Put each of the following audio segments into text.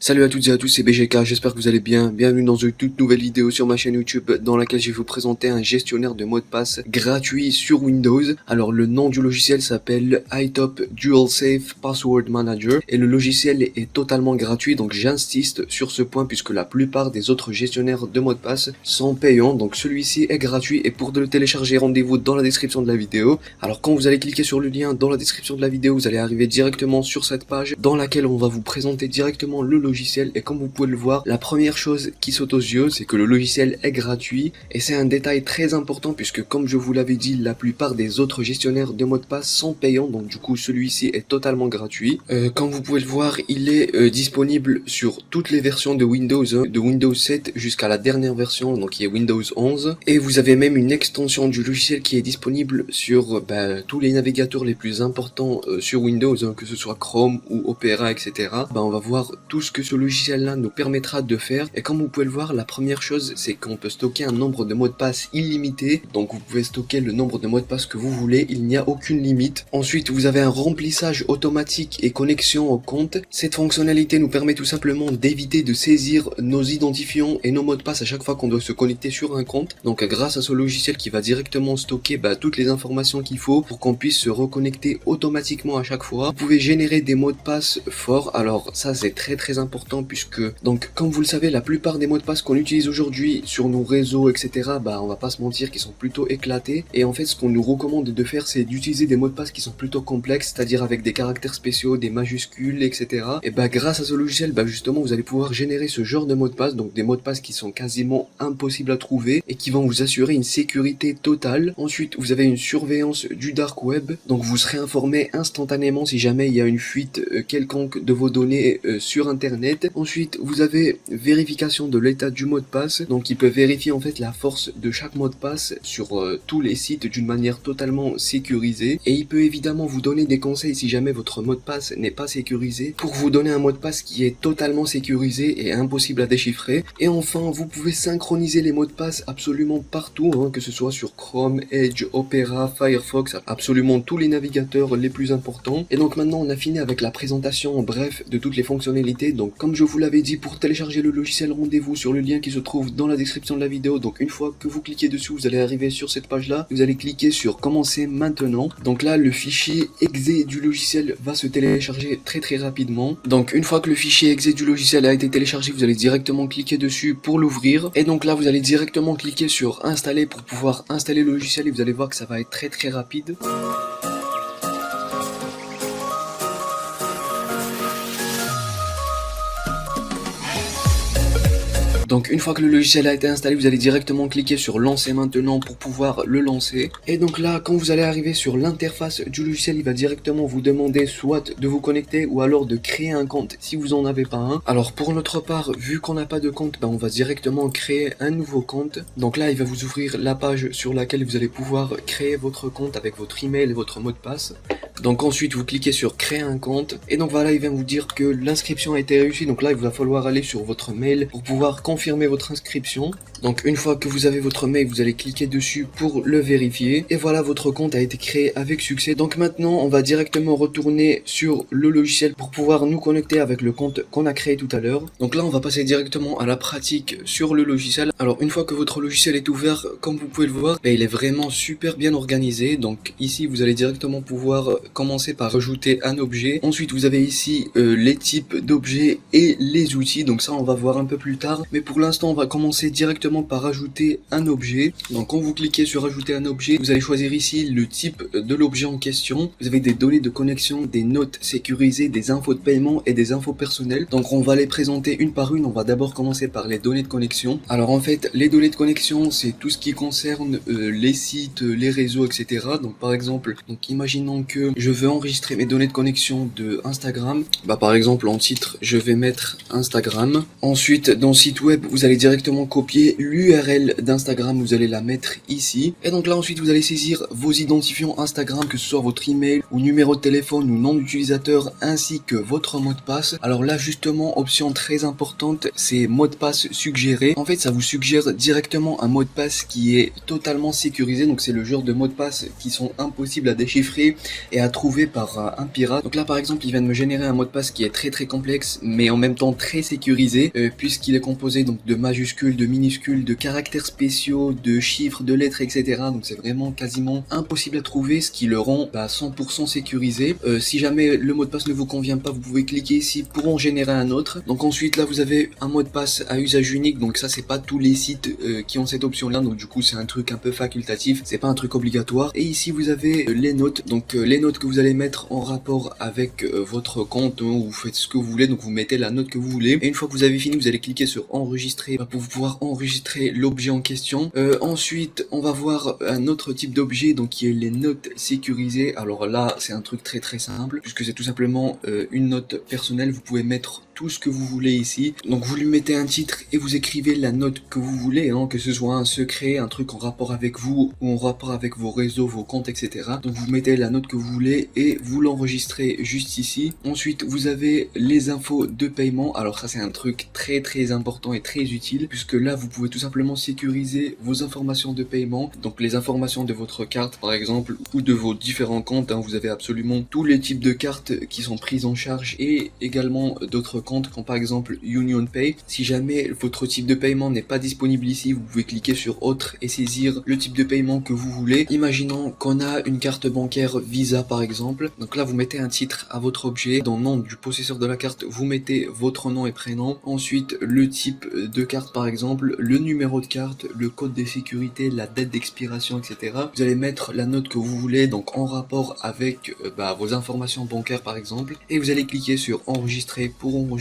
Salut à toutes et à tous, c'est BGK, j'espère que vous allez bien. Bienvenue dans une toute nouvelle vidéo sur ma chaîne YouTube dans laquelle je vais vous présenter un gestionnaire de mots de passe gratuit sur Windows. Alors le nom du logiciel s'appelle iTop Dual Safe Password Manager et le logiciel est totalement gratuit, donc j'insiste sur ce point puisque la plupart des autres gestionnaires de mots de passe sont payants. Donc celui-ci est gratuit et pour le télécharger, rendez-vous dans la description de la vidéo. Alors quand vous allez cliquer sur le lien dans la description de la vidéo, vous allez arriver directement sur cette page dans laquelle on va vous présenter directement le logiciel. Et comme vous pouvez le voir, la première chose qui saute aux yeux, c'est que le logiciel est gratuit. Et c'est un détail très important puisque, comme je vous l'avais dit, la plupart des autres gestionnaires de mots de passe sont payants. Donc du coup, celui-ci est totalement gratuit. Comme vous pouvez le voir, il est disponible sur toutes les versions de Windows, de Windows 7 jusqu'à la dernière version, donc qui est Windows 11. Et vous avez même une extension du logiciel qui est disponible sur tous les navigateurs les plus importants sur Windows, que ce soit Chrome ou Opera, etc. On va voir tout ce que ce logiciel là nous permettra de faire. Et comme vous pouvez le voir, la première chose, c'est qu'on peut stocker un nombre de mots de passe illimité. Donc vous pouvez stocker le nombre de mots de passe que vous voulez, il n'y a aucune limite. Ensuite, vous avez un remplissage automatique et connexion au compte. Cette fonctionnalité nous permet tout simplement d'éviter de saisir nos identifiants et nos mots de passe à chaque fois qu'on doit se connecter sur un compte. Donc grâce à ce logiciel qui va directement stocker toutes les informations qu'il faut pour qu'on puisse se reconnecter automatiquement à chaque fois. Vous pouvez générer des mots de passe forts. Alors ça, c'est très important puisque, donc comme vous le savez, la plupart des mots de passe qu'on utilise aujourd'hui sur nos réseaux, etc., on va pas se mentir, qui sont plutôt éclatés. Et en fait, ce qu'on nous recommande de faire, c'est d'utiliser des mots de passe qui sont plutôt complexes, c'est-à-dire avec des caractères spéciaux, des majuscules, etc. Et grâce à ce logiciel, justement, vous allez pouvoir générer ce genre de mots de passe, donc des mots de passe qui sont quasiment impossibles à trouver et qui vont vous assurer une sécurité totale. Ensuite, vous avez une surveillance du dark web, donc vous serez informé instantanément si jamais il y a une fuite quelconque de vos données sur internet. Ensuite, vous avez vérification de l'état du mot de passe, donc il peut vérifier en fait la force de chaque mot de passe sur tous les sites d'une manière totalement sécurisée, et il peut évidemment vous donner des conseils si jamais votre mot de passe n'est pas sécurisé, pour vous donner un mot de passe qui est totalement sécurisé et impossible à déchiffrer. Et enfin, vous pouvez synchroniser les mots de passe absolument partout, que ce soit sur Chrome, Edge, Opera, Firefox, absolument tous les navigateurs les plus importants. Et donc maintenant on a fini avec la présentation en bref de toutes les fonctionnalités. Donc comme je vous l'avais dit, pour télécharger le logiciel, rendez-vous sur le lien qui se trouve dans la description de la vidéo. Donc une fois que vous cliquez dessus, vous allez arriver sur cette page là, vous allez cliquer sur commencer maintenant. Donc là, le fichier exe du logiciel va se télécharger très rapidement. Donc une fois que le fichier exe du logiciel a été téléchargé, vous allez directement cliquer dessus pour l'ouvrir. Et donc là, vous allez directement cliquer sur installer pour pouvoir installer le logiciel, et vous allez voir que ça va être très rapide. Donc une fois que le logiciel a été installé, vous allez directement cliquer sur lancer maintenant pour pouvoir le lancer. Et donc là, quand vous allez arriver sur l'interface du logiciel, il va directement vous demander soit de vous connecter ou alors de créer un compte si vous en avez pas un. Alors pour notre part, vu qu'on n'a pas de compte, on va directement créer un nouveau compte. Donc là, il va vous ouvrir la page sur laquelle vous allez pouvoir créer votre compte avec votre email et votre mot de passe. Donc ensuite, vous cliquez sur créer un compte. Et donc voilà, il va vous dire que l'inscription a été réussie. Donc là, il va falloir aller sur votre mail pour pouvoir confirmer votre inscription. Donc une fois que vous avez votre mail, vous allez cliquer dessus pour le vérifier. Et voilà, votre compte a été créé avec succès. Donc maintenant, on va directement retourner sur le logiciel pour pouvoir nous connecter avec le compte qu'on a créé tout à l'heure. Donc là, on va passer directement à la pratique sur le logiciel. Alors une fois que votre logiciel est ouvert, comme vous pouvez le voir, il est vraiment super bien organisé. Donc ici, vous allez directement pouvoir commencer par rajouter un objet. Ensuite, vous avez ici les types d'objets et les outils. Donc ça, on va voir un peu plus tard. Mais pour l'instant, on va commencer directement par ajouter un objet. Donc quand vous cliquez sur ajouter un objet, vous allez choisir ici le type de l'objet en question. Vous avez des données de connexion, des notes sécurisées, des infos de paiement et des infos personnelles. Donc on va les présenter une par une. On va d'abord commencer par les données de connexion. Alors en fait, les données de connexion, c'est tout ce qui concerne les sites, les réseaux, etc. Donc par exemple, imaginons que je veux enregistrer mes données de connexion de Instagram. Par exemple, en titre, je vais mettre Instagram. Ensuite, dans le site web, vous allez directement copier l'URL d'Instagram, vous allez la mettre ici. Et donc là, ensuite, vous allez saisir vos identifiants Instagram, que ce soit votre email ou numéro de téléphone ou nom d'utilisateur, ainsi que votre mot de passe. Alors là, justement, option très importante, c'est mot de passe suggéré. En fait, ça vous suggère directement un mot de passe qui est totalement sécurisé. Donc c'est le genre de mot de passe qui sont impossibles à déchiffrer et à à trouver par un pirate. Donc là par exemple il vient de me générer un mot de passe qui est très complexe mais en même temps très sécurisé puisqu'il est composé donc de majuscules, de minuscules, de caractères spéciaux, de chiffres, de lettres, etc. Donc c'est vraiment quasiment impossible à trouver, ce qui le rend 100% sécurisé. Si jamais le mot de passe ne vous convient pas, vous pouvez cliquer ici pour en générer un autre. Donc ensuite là vous avez un mot de passe à usage unique, donc ça c'est pas tous les sites qui ont cette option là, donc du coup c'est un truc un peu facultatif, c'est pas un truc obligatoire. Et ici vous avez les notes, donc les notes que vous allez mettre en rapport avec votre compte, où vous faites ce que vous voulez, donc vous mettez la note que vous voulez. Et une fois que vous avez fini, vous allez cliquer sur enregistrer pour pouvoir enregistrer l'objet en question. Ensuite on va voir un autre type d'objet, donc qui est les notes sécurisées. Alors là c'est un truc très simple, puisque c'est tout simplement une note personnelle. Vous pouvez mettre tout ce que vous voulez ici, donc vous lui mettez un titre et vous écrivez la note que vous voulez, que ce soit un secret, un truc en rapport avec vous ou en rapport avec vos réseaux, vos comptes, etc. Donc vous mettez la note que vous voulez et vous l'enregistrez juste ici. Ensuite vous avez les infos de paiement. Alors ça c'est un truc très important et très utile, puisque là vous pouvez tout simplement sécuriser vos informations de paiement, donc les informations de votre carte par exemple ou de vos différents comptes. Vous avez absolument tous les types de cartes qui sont prises en charge, et également d'autres compte, comme par exemple UnionPay. Si jamais votre type de paiement n'est pas disponible ici, vous pouvez cliquer sur autre et saisir le type de paiement que vous voulez. Imaginons qu'on a une carte bancaire Visa par exemple, donc là vous mettez un titre à votre objet. Dans le nom du possesseur de la carte, vous mettez votre nom et prénom, ensuite le type de carte par exemple, le numéro de carte, le code de sécurité, la date d'expiration, etc. Vous allez mettre la note que vous voulez, donc en rapport avec vos informations bancaires par exemple, et vous allez cliquer sur enregistrer pour enregistrer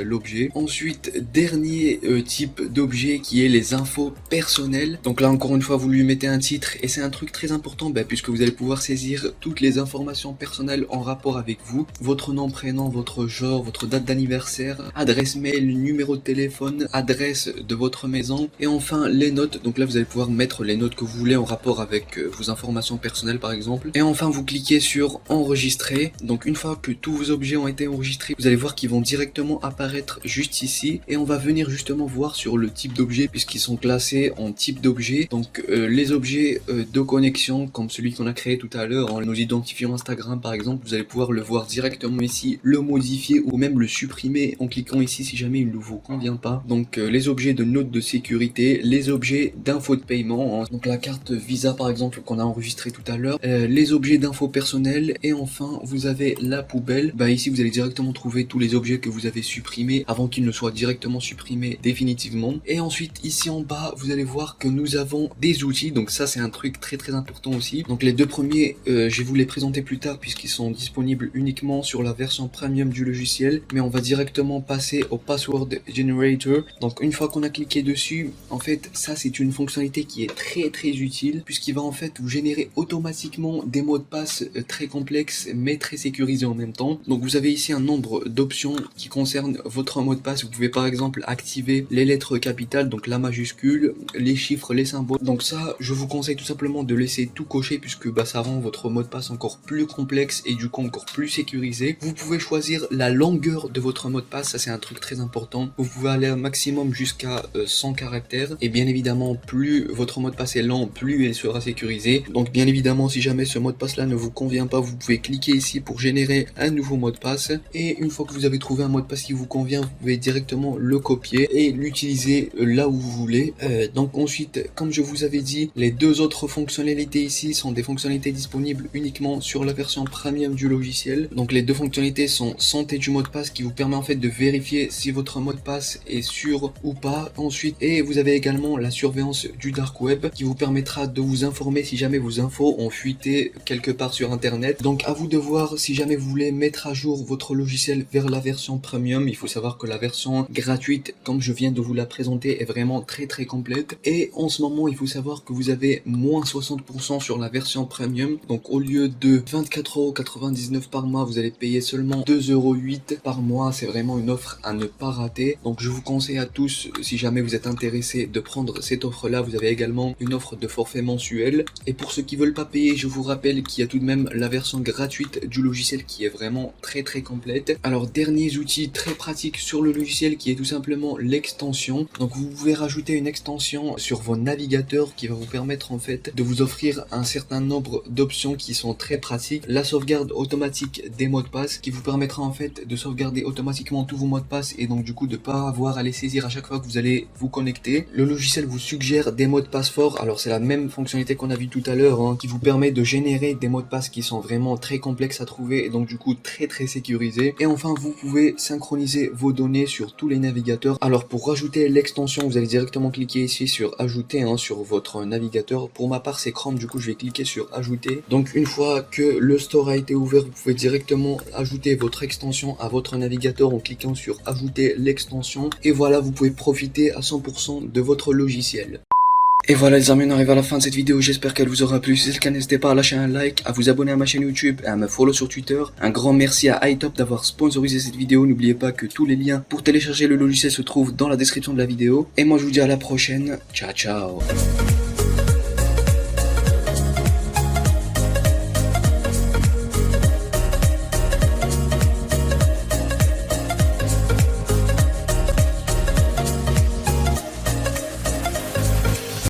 l'objet. Ensuite, dernier type d'objet qui est les infos personnelles. Donc là encore une fois vous lui mettez un titre, et c'est un truc très important puisque vous allez pouvoir saisir toutes les informations personnelles en rapport avec vous, votre nom, prénom, votre genre, votre date d'anniversaire, adresse mail, numéro de téléphone, adresse de votre maison, et enfin les notes. Donc là vous allez pouvoir mettre les notes que vous voulez en rapport avec vos informations personnelles par exemple. Et enfin vous cliquez sur enregistrer. Donc une fois que tous vos objets ont été enregistrés, vous allez voir qu'ils vont directement apparaître juste ici, et on va venir justement voir sur le type d'objet puisqu'ils sont classés en type d'objet. Donc les objets de connexion comme celui qu'on a créé tout à l'heure en nous identifiant Instagram par exemple, vous allez pouvoir le voir directement ici, le modifier ou même le supprimer en cliquant ici si jamais il ne vous convient pas. Donc les objets de notes de sécurité, les objets d'infos de paiement, donc la carte Visa par exemple qu'on a enregistré tout à l'heure, les objets d'infos personnelles, et enfin vous avez la poubelle. Ici vous allez directement trouver tous les objets que vous avez supprimés avant qu'ils ne soient directement supprimés définitivement. Et ensuite ici en bas vous allez voir que nous avons des outils, donc ça c'est un truc très important aussi. Donc les deux premiers je vais vous les présenter plus tard puisqu'ils sont disponibles uniquement sur la version premium du logiciel, mais on va directement passer au Password Generator. Donc une fois qu'on a cliqué dessus, en fait ça c'est une fonctionnalité qui est très utile, puisqu'il va en fait vous générer automatiquement des mots de passe très complexes mais très sécurisés en même temps. Donc vous avez ici un nombre d'options qui concerne votre mot de passe. Vous pouvez par exemple activer les lettres capitales, donc la majuscule, les chiffres, les symboles. Donc ça je vous conseille tout simplement de laisser tout cocher, puisque ça rend votre mot de passe encore plus complexe et du coup encore plus sécurisé. Vous pouvez choisir la longueur de votre mot de passe, ça c'est un truc très important. Vous pouvez aller un maximum jusqu'à 100 caractères, et bien évidemment plus votre mot de passe est lent, plus il sera sécurisé. Donc bien évidemment si jamais ce mot de passe là ne vous convient pas, vous pouvez cliquer ici pour générer un nouveau mot de passe, et une fois que vous avez trouvé un mot de passe qui vous convient, vous pouvez directement le copier et l'utiliser là où vous voulez. Donc ensuite, comme je vous avais dit, les deux autres fonctionnalités ici sont des fonctionnalités disponibles uniquement sur la version premium du logiciel. Donc les deux fonctionnalités sont santé du mot de passe, qui vous permet en fait de vérifier si votre mot de passe est sûr ou pas. Ensuite, et vous avez également la surveillance du dark web, qui vous permettra de vous informer si jamais vos infos ont fuité quelque part sur internet. Donc à vous de voir si jamais vous voulez mettre à jour votre logiciel vers la version premium. Il faut savoir que la version gratuite, comme je viens de vous la présenter, est vraiment très complète, et en ce moment il faut savoir que vous avez moins 60% sur la version premium. Donc au lieu de 24,99€ par mois, vous allez payer seulement 2,08€ par mois. C'est vraiment une offre à ne pas rater. Donc je vous conseille à tous, si jamais vous êtes intéressé, de prendre cette offre là. Vous avez également une offre de forfait mensuel, et pour ceux qui veulent pas payer, je vous rappelle qu'il y a tout de même la version gratuite du logiciel qui est vraiment très complète. Alors derniers outils outil très pratique sur le logiciel qui est tout simplement l'extension. Donc vous pouvez rajouter une extension sur vos navigateurs qui va vous permettre en fait de vous offrir un certain nombre d'options qui sont très pratiques. La sauvegarde automatique des mots de passe qui vous permettra en fait de sauvegarder automatiquement tous vos mots de passe et donc du coup de pas avoir à les saisir à chaque fois que vous allez vous connecter. Le logiciel vous suggère des mots de passe forts. Alors c'est la même fonctionnalité qu'on a vu tout à l'heure qui vous permet de générer des mots de passe qui sont vraiment très complexes à trouver et donc du coup très sécurisés. Et enfin vous pouvez synchroniser vos données sur tous les navigateurs. Alors pour rajouter l'extension vous allez directement cliquer ici sur ajouter sur votre navigateur. Pour ma part c'est Chrome, du coup je vais cliquer sur ajouter. Donc une fois que le store a été ouvert, vous pouvez directement ajouter votre extension à votre navigateur en cliquant sur ajouter l'extension et voilà, vous pouvez profiter à 100% de votre logiciel. Et voilà les amis, on arrive à la fin de cette vidéo, j'espère qu'elle vous aura plu. Si c'est le cas, n'hésitez pas à lâcher un like, à vous abonner à ma chaîne YouTube et à me follow sur Twitter. Un grand merci à iTop d'avoir sponsorisé cette vidéo. N'oubliez pas que tous les liens pour télécharger le logiciel se trouvent dans la description de la vidéo. Et moi je vous dis à la prochaine, ciao ciao.